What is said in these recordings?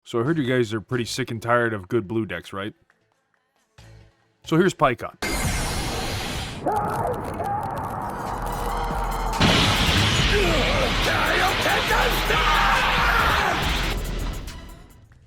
So I heard you guys are pretty sick and tired of good blue decks, right? So here's Pikkon.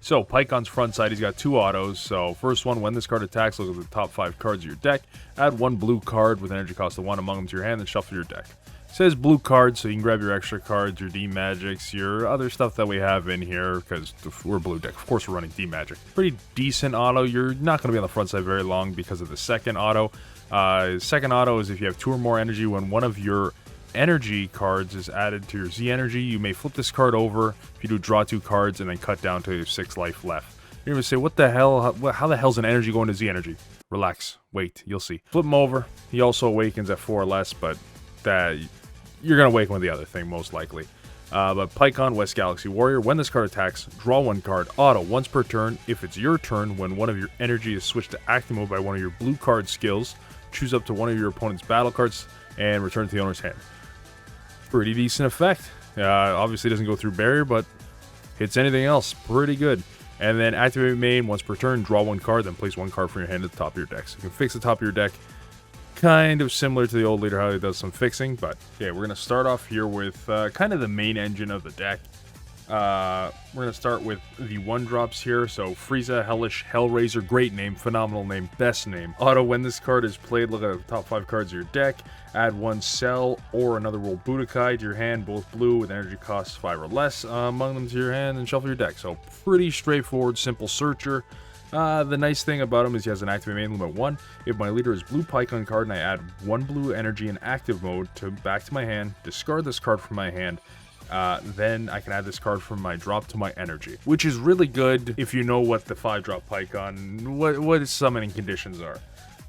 So Pikkon's front side, he's got two autos. So first one, when this card attacks, look at the top 5 cards of your deck. Add one blue card with energy cost of 1 among them to your hand, then shuffle your deck. It says blue cards, so you can grab your extra cards, your D-Magics, your other stuff that we have in here, because we're blue deck. Of course we're running D-Magic. Pretty decent auto. You're not going to be on the front side very long because of the second auto. Second auto is if you have 2 or more energy, when one of your energy cards is added to your Z energy, you may flip this card over. If you do, draw 2 cards and then cut down to 6 life left. You're going to say, what the hell? How the hell's an energy going to Z energy? Relax. Wait. You'll see. Flip him over. He also awakens at 4 or less, but that you're going to awaken with the other thing, most likely. But Pikkon, West Galaxy Warrior, when this card attacks, draw 1 card, auto, once per turn. If it's your turn, when one of your energy is switched to active mode by one of your blue card skills, choose up to one of your opponent's battle cards and return to the owner's hand. Pretty decent effect. Obviously doesn't go through barrier, but hits anything else. Pretty good. And then activate main, once per turn, draw 1 card, then place 1 card from your hand at the top of your deck. So you can fix the top of your deck. Kind of similar to the old leader, how it does some fixing, but yeah, we're going to start off here with kind of the main engine of the deck. We're going to start with the 1-drops here. So Frieza, Hellish, Hellraiser, great name, phenomenal name, best name. Auto, when this card is played, look at the top 5 cards of your deck, add 1 Cell or another World Budokai to your hand, both blue with energy costs 5 or less among them to your hand, and shuffle your deck. So pretty straightforward, simple searcher. The nice thing about him is he has an active main limit 1. If my leader is blue Pikkon card and I add 1 blue energy in active mode back to my hand, discard this card from my hand, then I can add this card from my drop to my energy, which is really good if you know what the 5-drop Pikkon, what his summoning conditions are.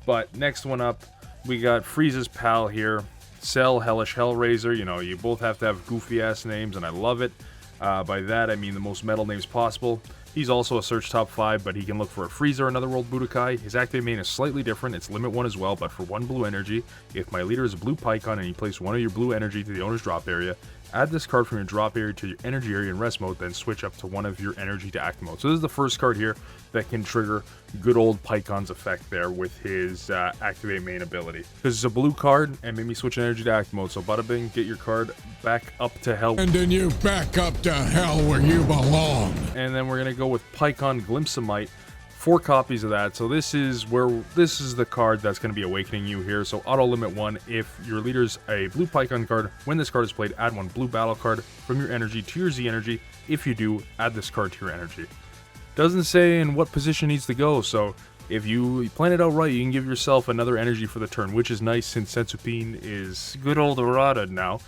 But next one up, we got Frieza's pal here, Cell, Hellish, Hellraiser. You know, you both have to have goofy-ass names, and I love it. By that, I mean the most metal names possible. He's also a search top 5, but he can look for a Frieza or another World Budokai. His active main is slightly different. It's limit 1 as well, but for 1 blue energy. If my leader is a blue Pikkon and you place 1 of your blue energy to the owner's drop area, add this card from your drop area to your energy area in rest mode, then switch up to 1 of your energy to active mode. So this is the first card here that can trigger good old Pikkon's effect there with his activate main ability. Because it's a blue card and made me switch energy to active mode. So bada bing, get your card back up to hell. And then you back up to hell where you belong. And then we're going to go with Pikkon Glimpsomite. 4 copies of that. So this is the card that's going to be awakening you here. So auto limit 1. If your leader's a blue Pikkon card, when this card is played, add 1 blue battle card from your energy to your Z energy. If you do, add this card to your energy. Doesn't say in what position needs to go, so if you plan it out right, you can give yourself another energy for the turn, which is nice since Sensupin is good old errata now.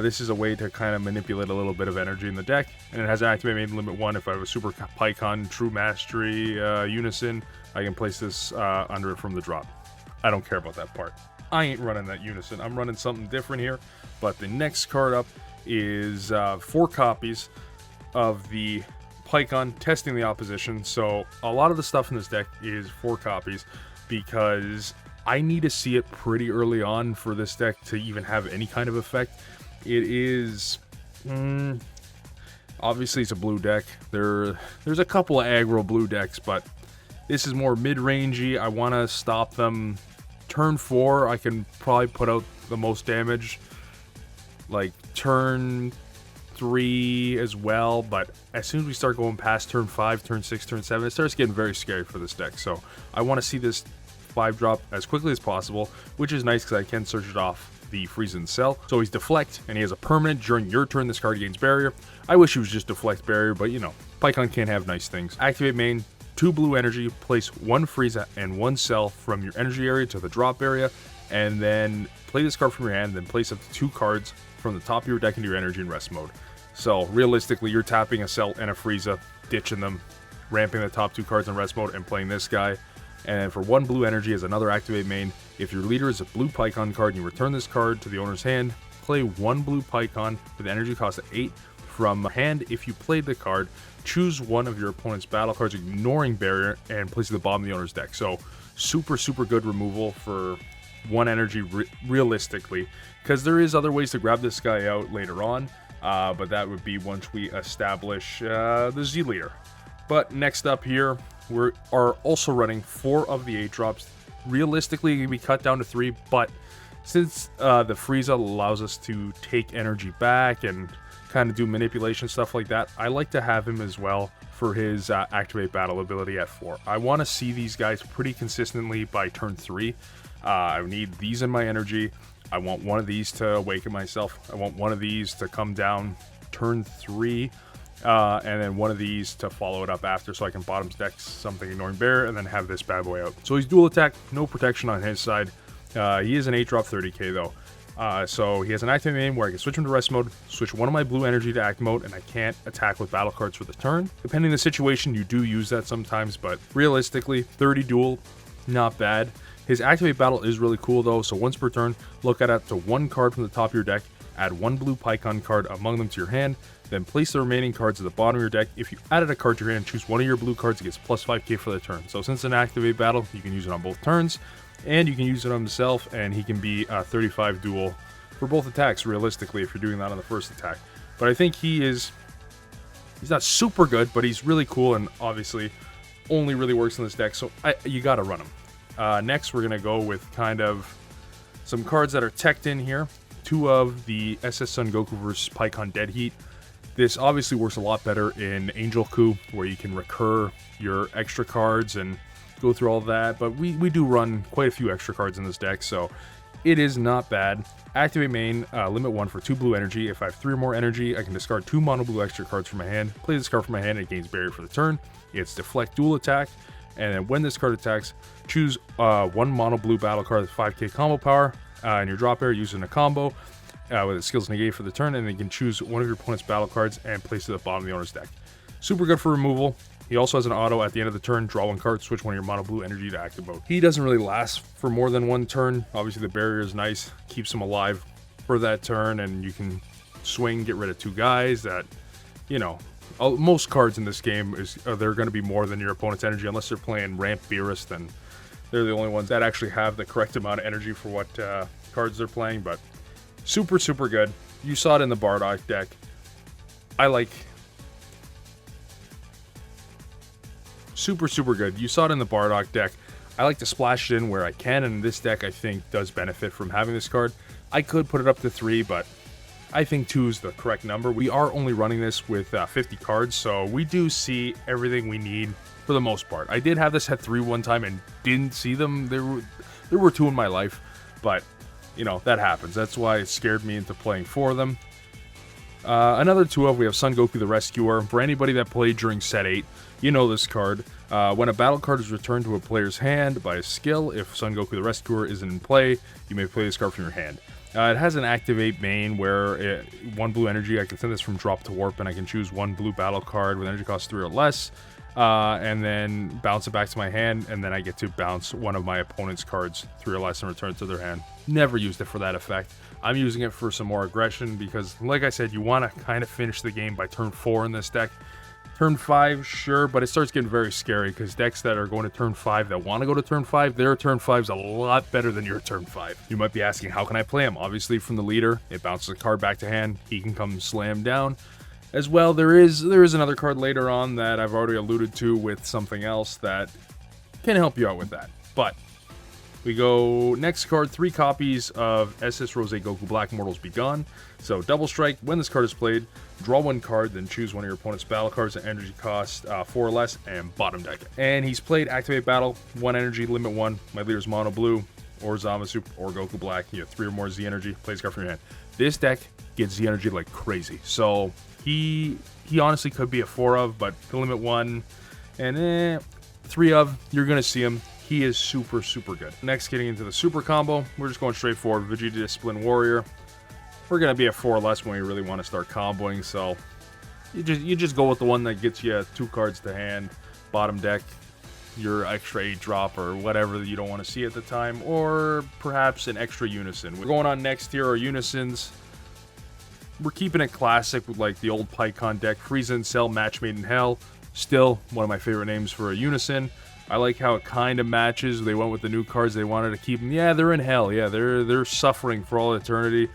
This is a way to kind of manipulate a little bit of energy in the deck, and it has an activate main limit 1. If I have a Super Pikkon, True Mastery, Unison, I can place this under it from the drop. I don't care about that part. I ain't running that Unison. I'm running something different here, but the next card up is 4 copies of the Pikkon testing the opposition. So a lot of the stuff in this deck is 4 copies because I need to see it pretty early on for this deck to even have any kind of effect. It is obviously it's a blue deck. There's a couple of aggro blue decks, but this is more mid-rangey. I want to stop them. Turn 4, I can probably put out the most damage. Like turn 3 as well, but as soon as we start going past turn 5, turn 6, turn 7, it starts getting very scary for this deck. So I want to see this 5-drop as quickly as possible, which is nice because I can search it off the Frieza and Cell. So he's Deflect, and he has a permanent. During your turn, this card gains Barrier. I wish he was just Deflect Barrier, but you know, Pikkon can't have nice things. Activate main, 2 blue energy, place 1 Frieza and 1 Cell from your energy area to the drop area, and then play this card from your hand, then place up to 2 cards from the top of your deck into your energy in rest mode. So realistically, you're tapping a Cell and a Frieza, ditching them, ramping the top 2 cards in rest mode, and playing this guy. And for 1 blue energy as another activate main, if your leader is a blue Pikkon card and you return this card to the owner's hand, play 1 blue Pikkon with energy cost of 8 from hand. If you played the card, choose 1 of your opponent's battle cards, ignoring barrier, and place it at the bottom of the owner's deck. So super good removal for 1 energy realistically, because there is other ways to grab this guy out later on, but that would be once we establish the Z leader. But next up here, we are also running 4 of the 8 drops. Realistically, it can be cut down to 3, but since the Frieza allows us to take energy back and kind of do manipulation stuff like that, I like to have him as well for his activate battle ability at 4. I want to see these guys pretty consistently by turn 3. I need these in my energy. I want one of these to awaken myself. I want one of these to come down turn 3. And then one of these to follow it up after, so I can bottom deck something ignoring bear and then have this bad boy out. So he's dual attack, no protection on his side. He is an 8 drop 30k though. So he has an active aim where I can switch him to rest mode, switch one of my blue energy to act mode, and I can't attack with battle cards for the turn. Depending on the situation, you do use that sometimes, but realistically, 30 dual, not bad. His activate battle is really cool though, so once per turn, look at up to 1 card from the top of your deck, add 1 blue Pikkon card among them to your hand, then place the remaining cards at the bottom of your deck. If you added a card to your hand, choose one of your blue cards, it gets plus 5k for the turn. So since it's an activate battle, you can use it on both turns, and you can use it on himself, and he can be 35 dual for both attacks, realistically, if you're doing that on the first attack. But I think he's not super good, but he's really cool, and obviously only really works in this deck, so you gotta run him. Next, we're gonna go with kind of some cards that are teched in here. 2 of the SS Son Goku vs. Pikkon Dead Heat. This obviously works a lot better in Angel Coup, where you can recur your extra cards and go through all that, but we do run quite a few extra cards in this deck, so it is not bad. Activate main, limit 1 for 2 blue energy. If I have 3 or more energy, I can discard 2 mono blue extra cards from my hand, play this card from my hand, and it gains barrier for the turn. It's deflect dual attack, and then when this card attacks, choose 1 mono blue battle card with 5k combo power, in your drop area, use it in a combo, with its skills negate for the turn, and then you can choose one of your opponent's battle cards and place it at the bottom of the owner's deck. Super good for removal. He also has an auto at the end of the turn, draw 1 card, switch one of your mono blue energy to active mode. He doesn't really last for more than 1 turn. Obviously the barrier is nice, keeps him alive for that turn, and you can swing, get rid of 2 guys that, you know, most cards in this game they're going to be more than your opponent's energy, unless they're playing Ramp Beerus, then they're the only ones that actually have the correct amount of energy for what cards they're playing, but super good. You saw it in the Bardock deck. Super good. You saw it in the Bardock deck. I like to splash it in where I can, and this deck I think does benefit from having this card. I could put it up to 3, but I think 2 is the correct number. We are only running this with 50 cards, so we do see everything we need for the most part. I did have this at 3 one time and didn't see them. There were 2 in my life, but you know, that happens. That's why it scared me into playing 4 of them. Another 2 of, we have Son Goku the Rescuer. For anybody that played during set 8, you know this card. When a battle card is returned to a player's hand by a skill, if Son Goku the Rescuer isn't in play, you may play this card from your hand. It has an activate main where 1 blue energy, I can send this from drop to warp, and I can choose 1 blue battle card with energy cost 3 or less, and then bounce it back to my hand, and then I get to bounce one of my opponent's cards 3 or less and return it to their hand. Never used it for that effect. I'm using it for some more aggression because, like I said, you want to kind of finish the game by turn 4 in this deck. Turn 5, sure, but it starts getting very scary because decks that are going to turn 5 that want to go to turn 5, their turn 5 is a lot better than your turn 5. You might be asking, how can I play him? Obviously, from the leader, it bounces a card back to hand. He can come slam down. As well, there is another card later on that I've already alluded to with something else that can help you out with that. But we go next card, 3 copies of SS Rose Goku Black Mortals Be Gone. So double strike, when this card is played, draw 1 card, then choose one of your opponent's battle cards at energy cost 4 or less, and bottom deck it. And he's played activate battle, 1 energy, limit 1. My leader's mono blue, or Zamasu, or Goku Black. You have 3 or more Z energy, plays card from your hand. This deck gets Z energy like crazy. So he honestly could be a 4 of, but the limit 1 and 3 of, you're gonna see him. He is super good. Next, getting into the super combo, we're just going straight forward. Vegeta Discipline Warrior. We're gonna be a 4 or less when we really want to start comboing. So you just go with the one that gets you 2 cards to hand, bottom deck your extra 8 drop or whatever that you don't want to see at the time, or perhaps an extra unison. We're going on next here are unisons. We're keeping it classic with like the old Pikkon deck. Frieza and Cell, Match Made in Hell. Still one of my favorite names for a unison. I like how it kind of matches. They went with the new cards. They wanted to keep them. Yeah, they're in hell. Yeah, they're suffering for all eternity.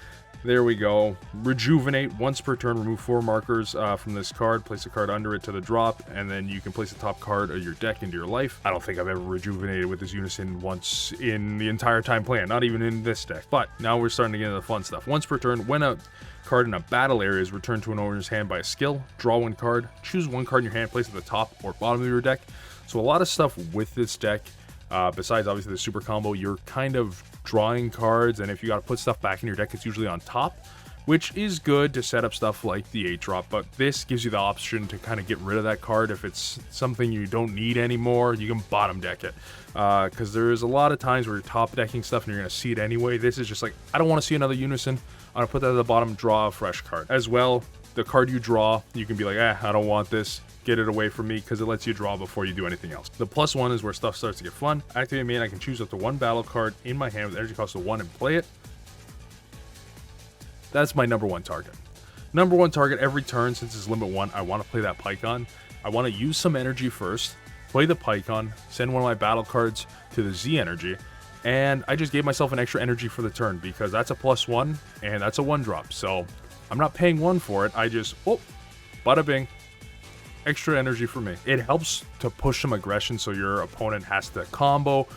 There we go. Rejuvenate. Once per turn, remove 4 markers from this card. Place a card under it to the drop, and then you can place the top card of your deck into your life. I don't think I've ever rejuvenated with this unison once in the entire time playing, not even in this deck. But now we're starting to get into the fun stuff. Once per turn, when a card in a battle area is returned to an owner's hand by a skill, draw 1 card, choose 1 card in your hand, place it at the top or bottom of your deck. So a lot of stuff with this deck. Besides obviously the super combo, you're kind of drawing cards, and if you got to put stuff back in your deck, it's usually on top, which is good to set up stuff like the 8-drop, but this gives you the option to kind of get rid of that card. If it's something you don't need anymore, you can bottom deck it, because there's a lot of times where you're top decking stuff and you're going to see it anyway. This is just like, I don't want to see another unison, I'm going to put that at the bottom, draw a fresh card. As well, the card you draw, you can be like, I don't want this, get it away from me, because it lets you draw before you do anything else. The +1 is where stuff starts to get fun. Activate main, I can choose up to 1 battle card in my hand with energy cost of 1 and play it. That's my number 1 target. Number 1 target every turn, since it's limit 1, I want to play that Pikkon. I want to use some energy first, play the Pikkon, send one of my battle cards to the Z energy, and I just gave myself an extra energy for the turn, because that's a +1, and that's a 1-drop, so I'm not paying 1 for it, I just, oh, bada bing. Extra energy for me. It helps to push some aggression so your opponent has to combo,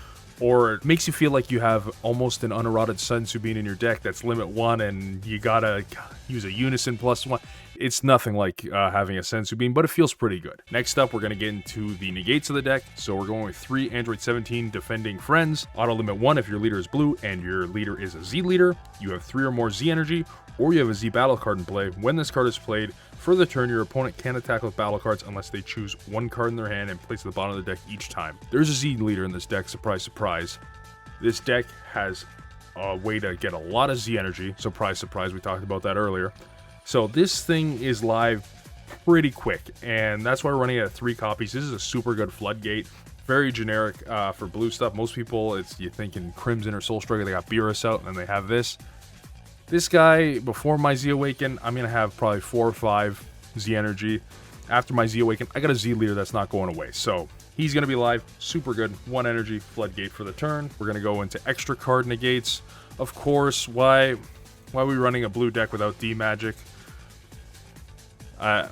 or it makes you feel like you have almost an uneroded Senzu Bean in your deck that's limit 1 and you gotta use a unison +1. It's nothing like having a Senzu Bean, but it feels pretty good. Next up, we're gonna get into the negates of the deck. So we're going with 3 Android 17 defending friends. Auto limit 1 if your leader is blue and your leader is a Z leader. You have 3 or more Z energy, or you have a Z battle card in play. When this card is played, for the turn, your opponent can't attack with battle cards unless they choose 1 card in their hand and place it at the bottom of the deck each time. There's a Z leader in this deck, surprise, surprise. This deck has a way to get a lot of Z energy, surprise, surprise, we talked about that earlier. So this thing is live pretty quick, and that's why we're running it at 3 copies. This is a super good floodgate. Very generic for blue stuff. Most people, you think in Crimson or Soul Striker, they got Beerus out, and then they have this. This guy, before my Z Awaken, I'm going to have probably 4 or 5 Z energy. After my Z Awaken, I got a Z leader that's not going away. So he's going to be live, super good. 1 energy, floodgate for the turn. We're going to go into extra card negates. Of course, why are we running a blue deck without D-Magic? And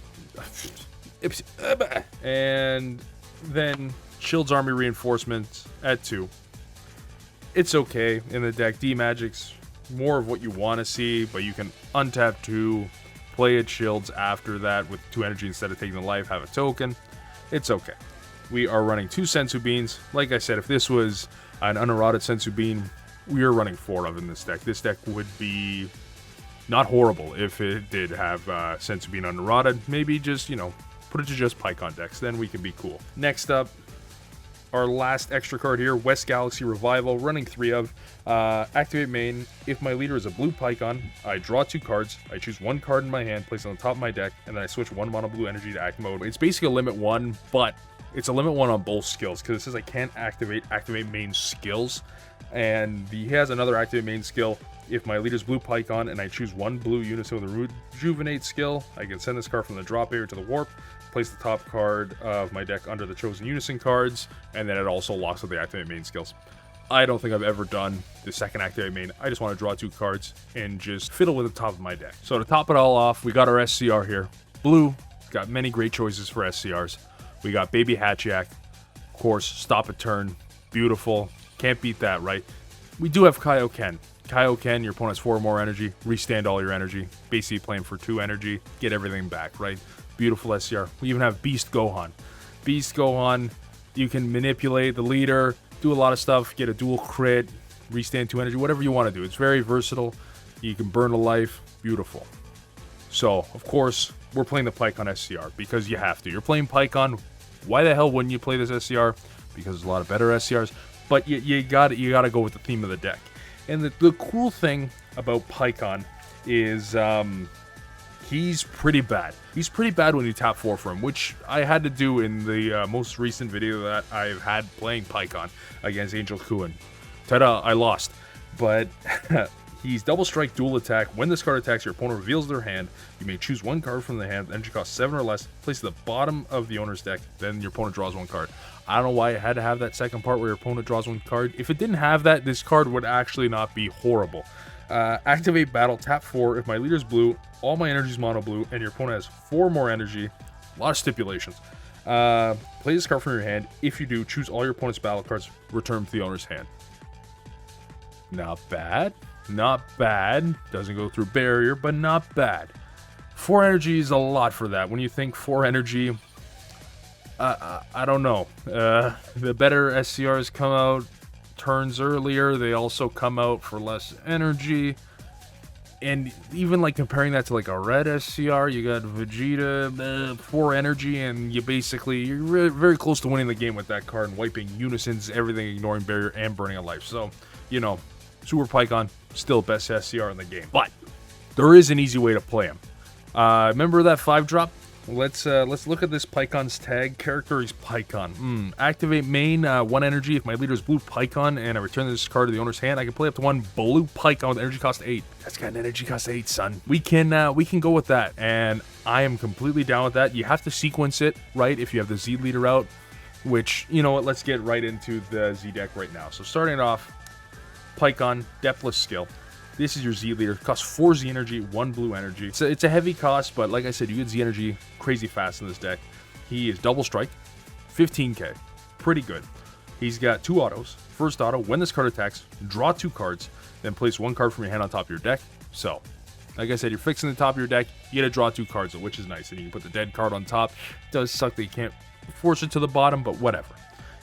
then Shield's Army Reinforcements at 2. It's okay in the deck. D-Magic's more of what you want to see, but you can untap 2, play it Shields after that with 2 energy instead of taking the life, have a token. It's okay. We are running 2 Senzu Beans. Like I said, if this was an uneroded Senzu Bean, we are running 4 of in this deck. This deck would be not horrible if it did have Senzu Bean uneroded. Maybe just, put it to just Pikkon decks, then we can be cool. Next up, our last extra card here, West Galaxy Revival, running 3 of. Activate main. If my leader is a blue Pikkon, I draw 2 cards. I choose 1 card in my hand, place it on the top of my deck, and then I switch 1 mono blue energy to act mode. It's basically a limit 1, but it's a limit 1 on both skills, because it says I can't activate main skills. And he has another activate main skill. If my leader's blue Pikkon and I choose 1 blue unison with a Rejuvenate skill, I can send this card from the drop area to the warp, place the top card of my deck under the chosen unison cards, and then it also locks with the activate main skills. I don't think I've ever done the second activate main. I just want to draw 2 cards and just fiddle with the top of my deck. So to top it all off, we got our SCR here. Blue, got many great choices for SCRs. We got Baby Hatchiak, of course, stop a turn, beautiful, can't beat that, right? We do have Kaioken. Kaioken, your opponent has 4 or more energy, restand all your energy, basically playing for 2 energy, get everything back, right? Beautiful SCR. We even have Beast Gohan. Beast Gohan, you can manipulate the leader, do a lot of stuff, get a dual crit, restand 2 energy, whatever you want to do. It's very versatile. You can burn a life. Beautiful. So, of course, we're playing the Pikkon SCR because you have to. You're playing Pikkon. Why the hell wouldn't you play this SCR? Because there's a lot of better SCRs. But you got to go with the theme of the deck. And the cool thing about Pikkon is he's pretty bad. He's pretty bad when you tap 4 for him, which I had to do in the most recent video that I've had playing Pikkon against Angel Kuan. Ta-da, I lost. But he's double strike, dual attack. When this card attacks, your opponent reveals their hand. You may choose 1 card from the hand. Energy cost 7 or less. Place it at the bottom of the owner's deck. Then your opponent draws 1 card. I don't know why it had to have that second part where your opponent draws 1 card. If it didn't have that, this card would actually not be horrible. Activate battle, tap 4. If my leader's blue, all my energy is mono blue, and your opponent has 4 more energy. A lot of stipulations. Play this card from your hand. If you do, choose all your opponent's battle cards, return them to the owner's hand. Not bad. Not bad. Doesn't go through barrier, but not bad. 4 energy is a lot for that. When you think 4 energy, I don't know. The better SCRs come out turns earlier. They also come out for less energy. And even like comparing that to like a red SCR, you got Vegeta, 4 energy, and you're very close to winning the game with that card and wiping unisons, everything, ignoring barrier, and burning a life. So, you know, Super Pikkon, still best SCR in the game. But there is an easy way to play him. Remember that 5-drop? Let's look at this Pikkon's tag. Character is Pikkon. Activate main, 1 energy. If my leader is blue Pikkon and I return this card to the owner's hand, I can play up to 1 blue Pikkon with energy cost 8. That's got an energy cost 8, son. We can go with that, and I am completely down with that. You have to sequence it, right, if you have the Z leader out, which, you know what, let's get right into the Z deck right now. So starting off, Pikkon, Depthless skill. This is your Z leader. Costs 4 Z energy, 1 blue energy. It's a heavy cost, but like I said, you get Z energy crazy fast in this deck. He is double strike, 15k. Pretty good. He's got 2 autos. First auto, when this card attacks, draw 2 cards, then place 1 card from your hand on top of your deck. So, like I said, you're fixing the top of your deck, you get to draw 2 cards, which is nice. And you can put the dead card on top. It does suck that you can't force it to the bottom, but whatever.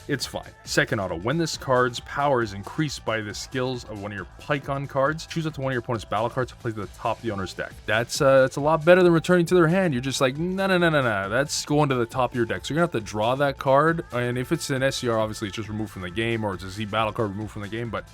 It's fine. Second auto, when this card's power is increased by the skills of one of your Pikkon cards, choose up to one of your opponent's battle cards to play to the top of the owner's deck. That's a lot better than returning to their hand. You're just like, no. That's going to the top of your deck. So you're going to have to draw that card. And if it's an SCR, obviously it's just removed from the game, or it's a Z battle card removed from the game. But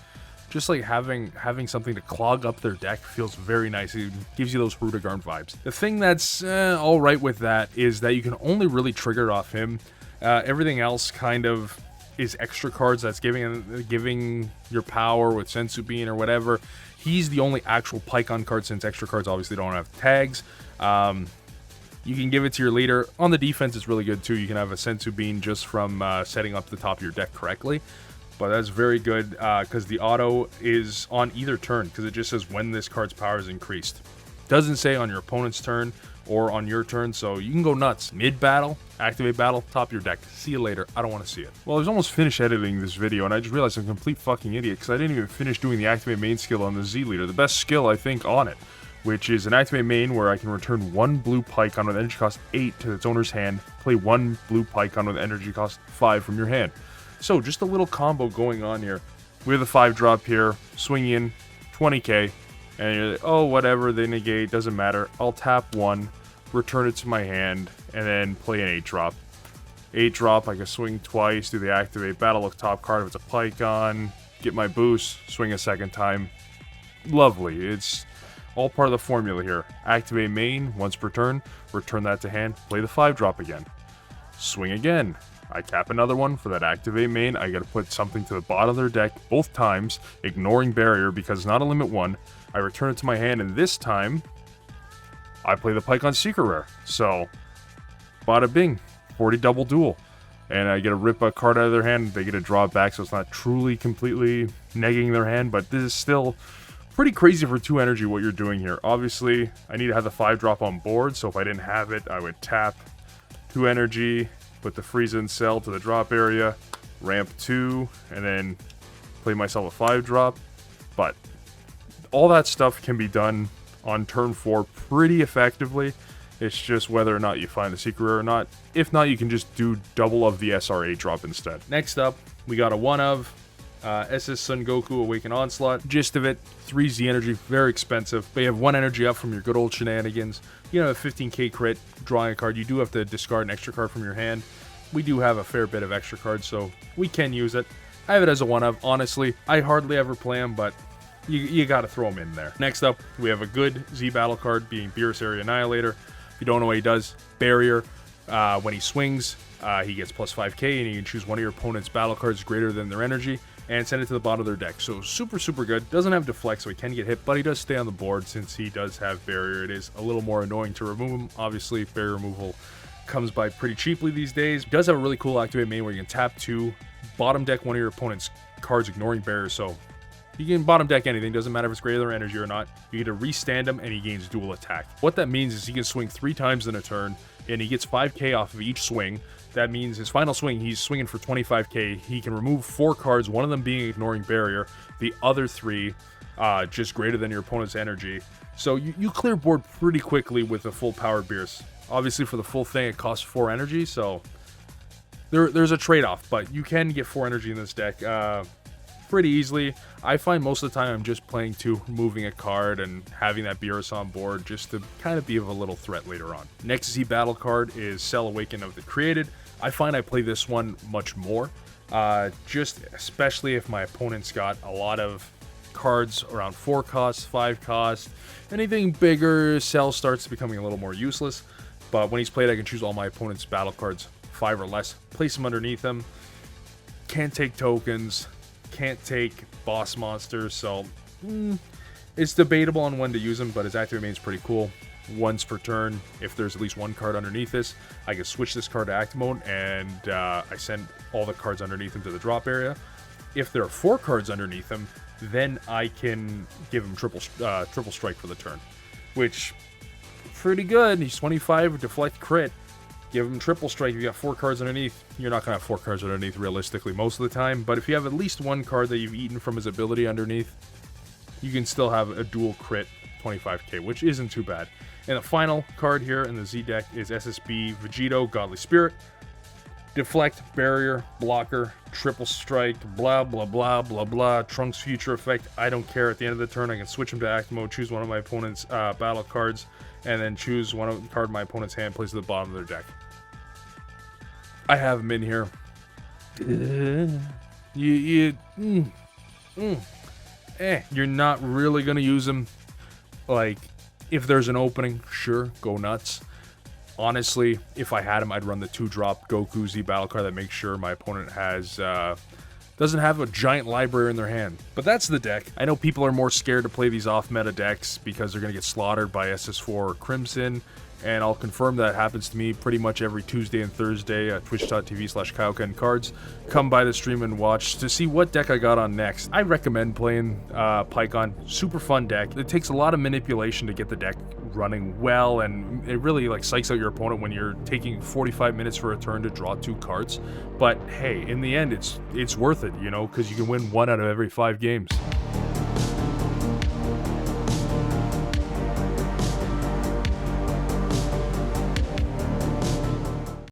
just like having something to clog up their deck feels very nice. It gives you those Rudigarn vibes. The thing that's all right with that is that you can only really trigger it off him. Everything else kind of is extra cards that's giving your power with Senzu Bean or whatever. He's the only actual Pikkon card, since extra cards obviously don't have tags. You can give it to your leader. On the defense, it's really good too. You can have a Senzu Bean just from setting up the top of your deck correctly. But that's very good because the auto is on either turn, because it just says when this card's power is increased. Doesn't say on your opponent's turn or on your turn, so you can go nuts. Mid-battle, activate battle, top of your deck. See you later. I don't want to see it. Well, I was almost finished editing this video, and I just realized I'm a complete fucking idiot, because I didn't even finish doing the activate main skill on the Z leader, the best skill, I think, on it, which is an activate main where I can return 1 blue Pikkon with energy cost 8 to its owner's hand, play 1 blue Pikkon with energy cost 5 from your hand. So, just a little combo going on here. We have the 5-drop here, swing in, 20k, and you're like, oh, whatever, they negate, doesn't matter. I'll tap 1, return it to my hand, and then play an 8-drop. 8-drop, I can swing twice, do the activate battle, look top card if it's a Pikkon, get my boost, swing a second time. Lovely. It's all part of the formula here. Activate main, once per turn, return that to hand, play the 5-drop again. Swing again. I tap another one for that activate main. I gotta put something to the bottom of their deck both times, ignoring barrier because it's not a limit 1. I return it to my hand, and this time I play the Pikkon Secret Rare. So, bada bing, 40 double duel. And I get to rip a card out of their hand, they get to draw it back, so it's not truly completely negging their hand, but this is still pretty crazy for 2 energy what you're doing here. Obviously, I need to have the 5-drop on board, so if I didn't have it, I would tap 2 energy, put the Frieza and Cell to the drop area, ramp 2, and then play myself a 5-drop. But all that stuff can be done on turn 4 pretty effectively. It's just whether or not you find the secret rare or not. If not, you can just do double of the SR8 drop instead. Next up, we got a 1 of SS Son Goku Awaken Onslaught. Gist of it, 3 Z energy, very expensive, but you have 1 energy up from your good old shenanigans. You know, a 15k crit, drawing a card. You do have to discard an extra card from your hand. We do have a fair bit of extra cards, so we can use it. I have it as a 1 of. Honestly, I hardly ever play them, but you gotta throw them in there. Next up, we have a good Z battle card, being Beerus Area Annihilator. If you don't know what he does, barrier. When he swings, he gets plus 5k, and you can choose one of your opponent's battle cards greater than their energy and send it to the bottom of their deck. So super good. Doesn't have deflect, so he can get hit, but he does stay on the board since he does have barrier. It is a little more annoying to remove him. Obviously, barrier removal comes by pretty cheaply these days. He does have a really cool activate main where you can tap 2, bottom deck one of your opponent's cards ignoring barrier, so You can bottom deck anything, doesn't matter if it's greater than energy or not. You get to restand him, and he gains dual attack. What that means is he can swing 3 times in a turn, and he gets 5k off of each swing. That means his final swing, he's swinging for 25k. He can remove 4 cards, one of them being Ignoring Barrier, the other 3 just greater than your opponent's energy. So you clear board pretty quickly with a full powered Beerus. Obviously, for the full thing, it costs 4 energy, so there's a trade-off, but you can get 4 energy in this deck pretty easily. I find most of the time I'm just playing 2, removing a card, and having that Beerus on board just to kind of be of a little threat later on. Next Z battle card is Cell Awaken of the Created. I find I play this one much more, just especially if my opponent's got a lot of cards around 4 costs, 5 costs. Anything bigger, Cell starts becoming a little more useless, but when he's played, I can choose all my opponent's battle cards, 5 or less, place them underneath him. Can't take tokens, can't take boss monsters, so it's debatable on when to use them, but his active remains pretty cool. Once per turn, if there's at least 1 card underneath this, I can switch this card to active mode, and I send all the cards underneath him to the drop area. If there are 4 cards underneath him, then I can give him triple strike for the turn, which pretty good. He's 25, deflect, crit. Give him triple strike. If you got 4 cards underneath, you're not gonna have 4 cards underneath realistically most of the time. But if you have at least 1 card that you've eaten from his ability underneath, you can still have a dual crit 25k, which isn't too bad. And the final card here in the Z deck is SSB Vegito, Godly Spirit. Deflect, barrier, blocker, triple strike, blah, blah, blah, blah, blah. Trunks future effect, I don't care. At the end of the turn, I can switch him to active mode, choose one of my opponent's battle cards, and then choose one of the card in my opponent's hand, place at the bottom of their deck. I have him in here. You're not really going to use him. Like, if there's an opening, sure, go nuts. Honestly, if I had him, I'd run the 2-drop Goku Z battle card that makes sure my opponent has doesn't have a giant library in their hand. But that's the deck. I know people are more scared to play these off-meta decks because they're going to get slaughtered by SS4 or Crimson, and I'll confirm that happens to me pretty much every Tuesday and Thursday at twitch.tv/Kaioken Cards. Come by the stream and watch to see what deck I got on next. I recommend playing Pikkon. Super fun deck. It takes a lot of manipulation to get the deck running well, and it really like psychs out your opponent when you're taking 45 minutes for a turn to draw 2 cards. But hey, in the end, it's worth it, you know, because you can win 1 out of every 5 games.